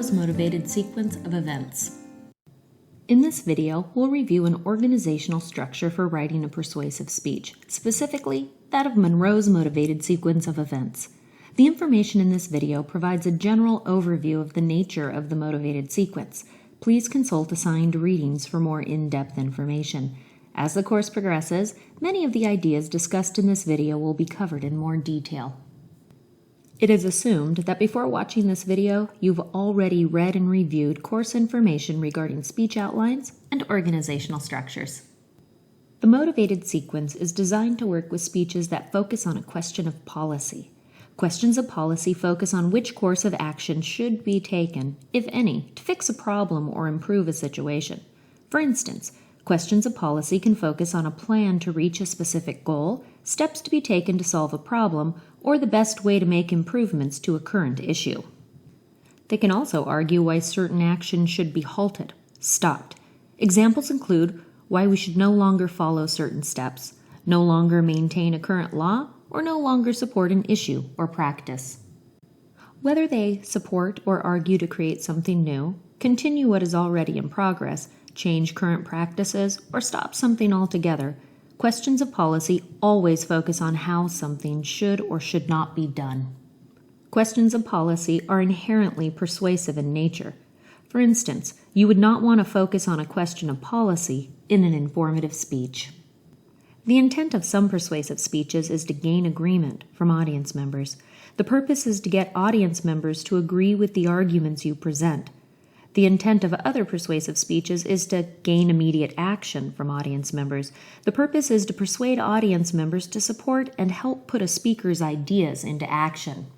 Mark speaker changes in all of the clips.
Speaker 1: Monroes motivated sequence of events. In this video, we'll review an organizational structure for writing a persuasive speech, specifically that of Monroes motivated sequence of events. The information in this video provides a general overview of the nature of the motivated sequence. Please consult assigned readings for more in-depth information. As the course progresses, many of the ideas discussed in this video will be covered in more detail. It is assumed that before watching this video, you've already read and reviewed course information regarding speech outlines and organizational structures. The motivated sequence is designed to work with speeches that focus on a question of policy. Questions of policy focus on which course of action should be taken, if any, to fix a problem or improve a situation. For instance, questions of policy can focus on a plan to reach a specific goal, steps to be taken to solve a problem, or the best way to make improvements to a current issue. They can also argue why certain actions should be halted, stopped. Examples include why we should no longer follow certain steps, no longer maintain a current law, or no longer support an issue or practice. Whether they support or argue to create something new, continue what is already in progress, change current practices, or stop something altogether, questions of policy always focus on how something should or should not be done. Questions of policy are inherently persuasive in nature. For instance, you would not want to focus on a question of policy in an informative speech. The intent of some persuasive speeches is to gain agreement from audience members. The purpose is to get audience members to agree with the arguments you present. The intent of other persuasive speeches is to gain immediate action from audience members. The purpose is to persuade audience members to support and help put a speaker's ideas into action.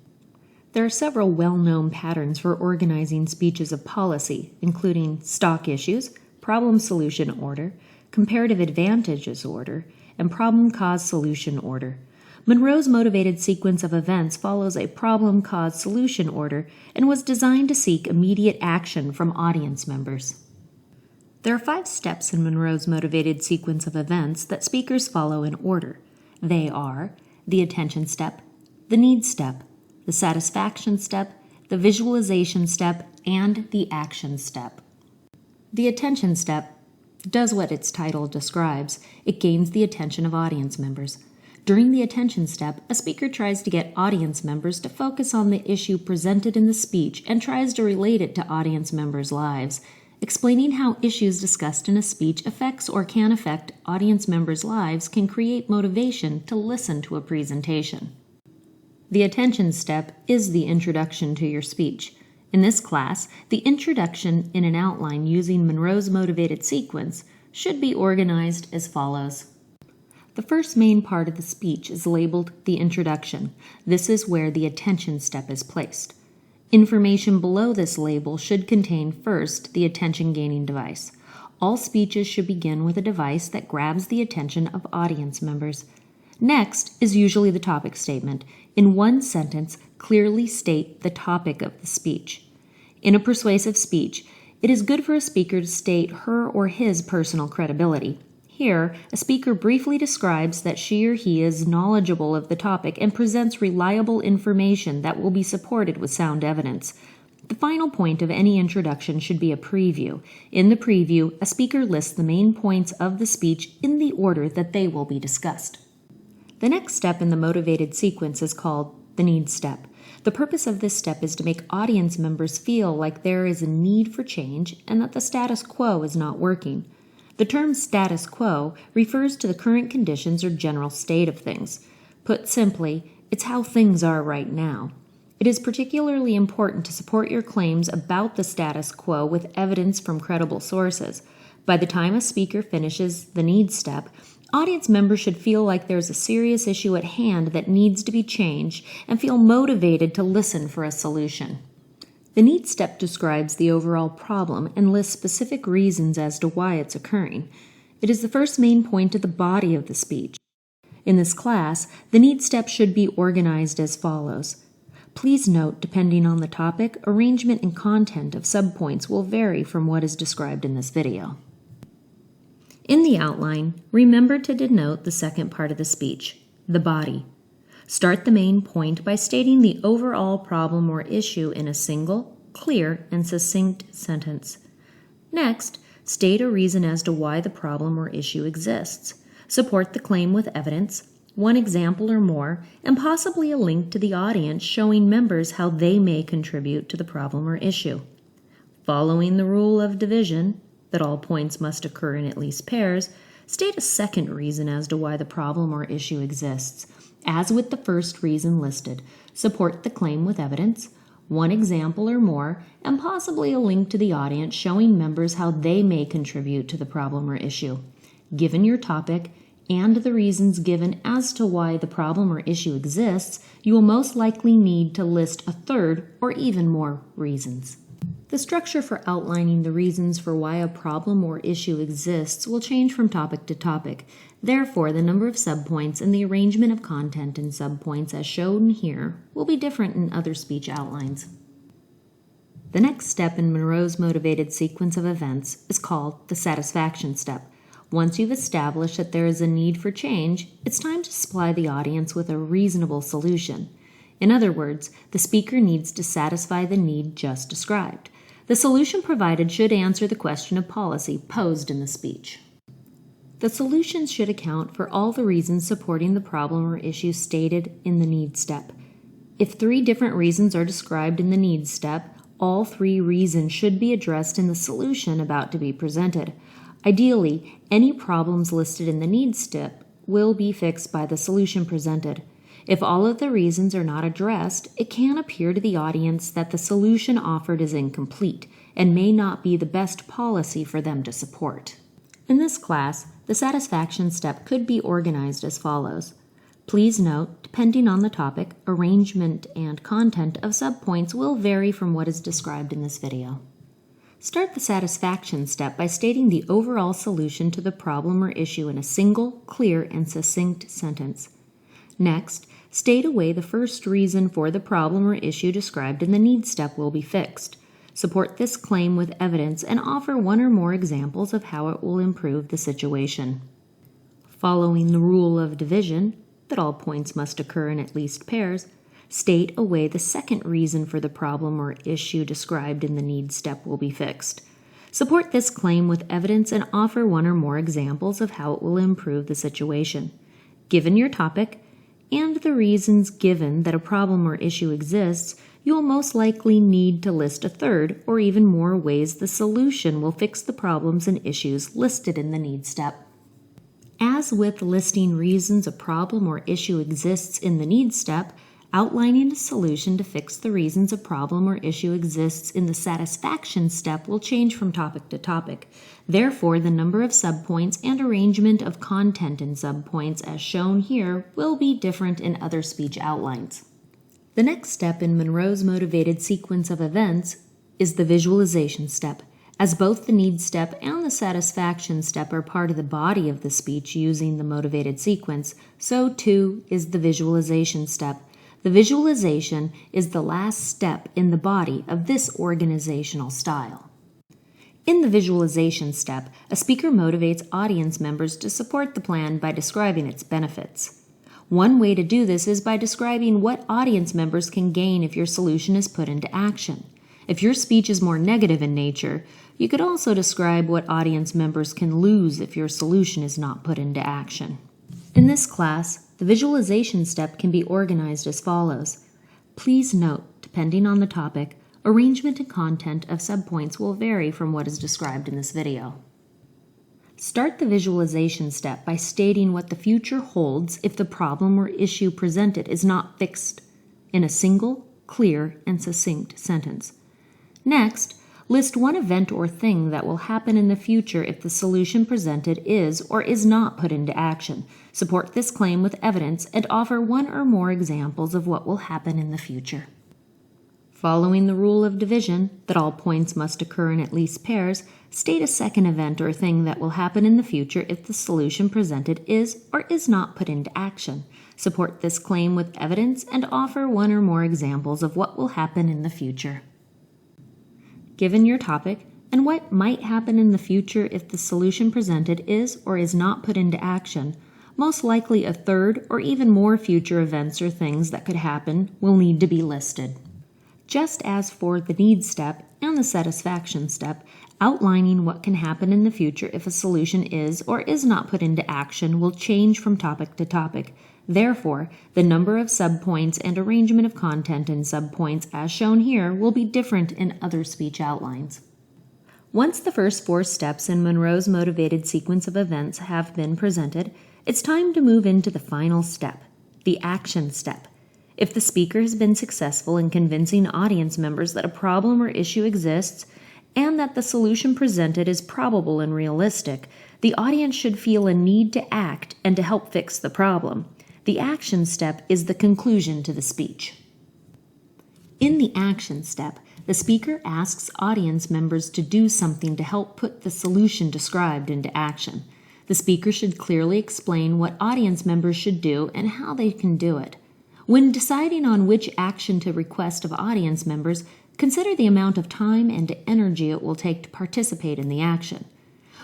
Speaker 1: There are several well-known patterns for organizing speeches of policy, including stock issues, problem-solution order, comparative advantages order, and problem-cause-solution order. Monroes motivated sequence of events follows a problem-cause-solution order and was designed to seek immediate action from audience members. There are 5 steps in Monroes motivated sequence of events that speakers follow in order. They are the attention step, the need step, the satisfaction step, the visualization step, and the action step. The attention step does what its title describes. It gains the attention of audience members. During the attention step, a speaker tries to get audience members to focus on the issue presented in the speech and tries to relate it to audience members' lives. Explaining how issues discussed in a speech affects or can affect audience members' lives can create motivation to listen to a presentation. The attention step is the introduction to your speech. In this class, the introduction in an outline using Monroes motivated sequence should be organized as follows. The first main part of the speech is labeled the introduction. This is where the attention step is placed. Information below this label should contain first the attention-gaining device. All speeches should begin with a device that grabs the attention of audience members. Next is usually the topic statement. In one sentence, clearly state the topic of the speech. In a persuasive speech, it is good for a speaker to state her or his personal credibility. Here, a speaker briefly describes that she or he is knowledgeable of the topic and presents reliable information that will be supported with sound evidence. The final point of any introduction should be a preview. In the preview, a speaker lists the main points of the speech in the order that they will be discussed. The next step in the motivated sequence is called the need step. The purpose of this step is to make audience members feel like there is a need for change and that the status quo is not working. The term status quo refers to the current conditions or general state of things. Put simply, it's how things are right now. It is particularly important to support your claims about the status quo with evidence from credible sources. By the time a speaker finishes the need step, audience members should feel like there's a serious issue at hand that needs to be changed and feel motivated to listen for a solution. The need step describes the overall problem and lists specific reasons as to why it's occurring. It is the first main point of the body of the speech. In this class, the need step should be organized as follows. Please note, depending on the topic, arrangement and content of subpoints will vary from what is described in this video. In the outline, remember to denote the second part of the speech, the body. Start the main point by stating the overall problem or issue in a single clear, and succinct sentence. Next, state a reason as to why the problem or issue exists. Support the claim with evidence, one example or more, and possibly a link to the audience showing members how they may contribute to the problem or issue. Following the rule of division, that all points must occur in at least pairs, state a second reason as to why the problem or issue exists. As with the first reason listed, support the claim with evidence, one example or more, and possibly a link to the audience showing members how they may contribute to the problem or issue. Given your topic and the reasons given as to why the problem or issue exists, you will most likely need to list a third or even more reasons. The structure for outlining the reasons for why a problem or issue exists will change from topic to topic. Therefore, the number of subpoints and the arrangement of content in subpoints as shown here will be different in other speech outlines. The next step in Monroes' motivated sequence of events is called the satisfaction step. Once you've established that there is a need for change, it's time to supply the audience with a reasonable solution. In other words, the speaker needs to satisfy the need just described. The solution provided should answer the question of policy posed in the speech. The solutions should account for all the reasons supporting the problem or issue stated in the need step. If 3 different reasons are described in the need step, all 3 reasons should be addressed in the solution about to be presented. Ideally, any problems listed in the need step will be fixed by the solution presented. If all of the reasons are not addressed, it can appear to the audience that the solution offered is incomplete and may not be the best policy for them to support. In this class, the satisfaction step could be organized as follows. Please note, depending on the topic, arrangement and content of subpoints will vary from what is described in this video. Start the satisfaction step by stating the overall solution to the problem or issue in a single, clear, and succinct sentence. Next, state a way the first reason for the problem or issue described in the need step will be fixed. Support this claim with evidence and offer 1 or more examples of how it will improve the situation. Following the rule of division, that all points must occur in at least pairs, state a way the second reason for the problem or issue described in the need step will be fixed. Support this claim with evidence and offer 1 or more examples of how it will improve the situation. Given your topic and the reasons given that a problem or issue exists, you will most likely need to list a third or even more ways the solution will fix the problems and issues listed in the need step. As with listing reasons a problem or issue exists in the need step, outlining a solution to fix the reasons a problem or issue exists in the satisfaction step will change from topic to topic. Therefore, the number of subpoints and arrangement of content in subpoints as shown here will be different in other speech outlines. The next step in Monroes' motivated sequence of events is the visualization step. As both the need step and the satisfaction step are part of the body of the speech using the motivated sequence, so too is the visualization step. The visualization is the last step in the body of this organizational style. In the visualization step, a speaker motivates audience members to support the plan by describing its benefits. One way to do this is by describing what audience members can gain if your solution is put into action. If your speech is more negative in nature, you could also describe what audience members can lose if your solution is not put into action. In this class, the visualization step can be organized as follows. Please note, depending on the topic, arrangement and content of subpoints will vary from what is described in this video. Start the visualization step by stating what the future holds if the problem or issue presented is not fixed in a single, clear, and succinct sentence. Next, list 1 event or thing that will happen in the future if the solution presented is or is not put into action. Support this claim with evidence and offer 1 or more examples of what will happen in the future. Following the rule of division, that all points must occur in at least pairs, state a second event or thing that will happen in the future if the solution presented is or is not put into action. Support this claim with evidence and offer 1 or more examples of what will happen in the future. Given your topic and what might happen in the future if the solution presented is or is not put into action, most likely a third or even more future events or things that could happen will need to be listed. just as for the need step and the satisfaction step, outlining what can happen in the future if a solution is or is not put into action will change from topic to topic. Therefore, the number of subpoints and arrangement of content in subpoints as shown here will be different in other speech outlines. Once the first 4 steps in Monroe's motivated sequence of events have been presented, it's time to move into the final step, the action step. If the speaker has been successful in convincing audience members that a problem or issue exists and that the solution presented is probable and realistic, the audience should feel a need to act and to help fix the problem. The action step is the conclusion to the speech. In the action step, the speaker asks audience members to do something to help put the solution described into action. The speaker should clearly explain what audience members should do and how they can do it. When deciding on which action to request of audience members, consider the amount of time and energy it will take to participate in the action.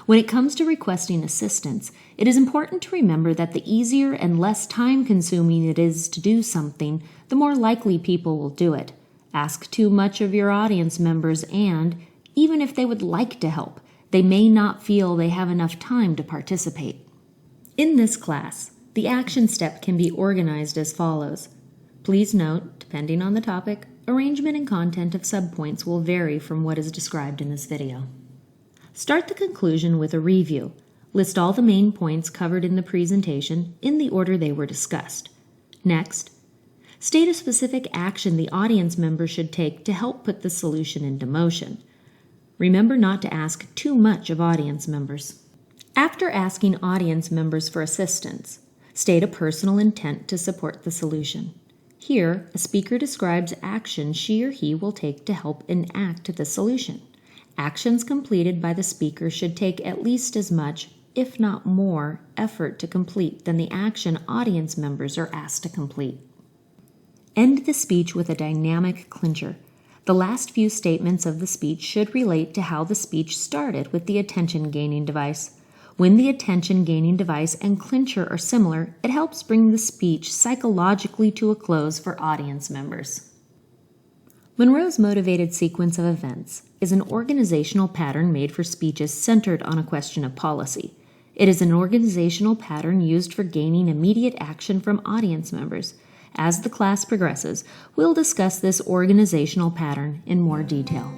Speaker 1: When it comes to requesting assistance, it is important to remember that the easier and less time-consuming it is to do something, the more likely people will do it. Ask too much of your audience members and, even if they would like to help, they may not feel they have enough time to participate. In this class, the action step can be organized as follows. Please note, depending on the topic, arrangement and content of subpoints will vary from what is described in this video. Start the conclusion with a review. List all the main points covered in the presentation in the order they were discussed. Next, state a specific action the audience member should take to help put the solution into motion. Remember not to ask too much of audience members. After asking audience members for assistance, state a personal intent to support the solution. Here, a speaker describes actions she or he will take to help enact the solution. Actions completed by the speaker should take at least as much, if not more, effort to complete than the action audience members are asked to complete. End the speech with a dynamic clincher. The last few statements of the speech should relate to how the speech started with the attention-gaining device. When the attention-gaining device and clincher are similar, it helps bring the speech psychologically to a close for audience members. Monroe's motivated sequence of events is an organizational pattern made for speeches centered on a question of policy. It is an organizational pattern used for gaining immediate action from audience members. As the class progresses, we'll discuss this organizational pattern in more detail.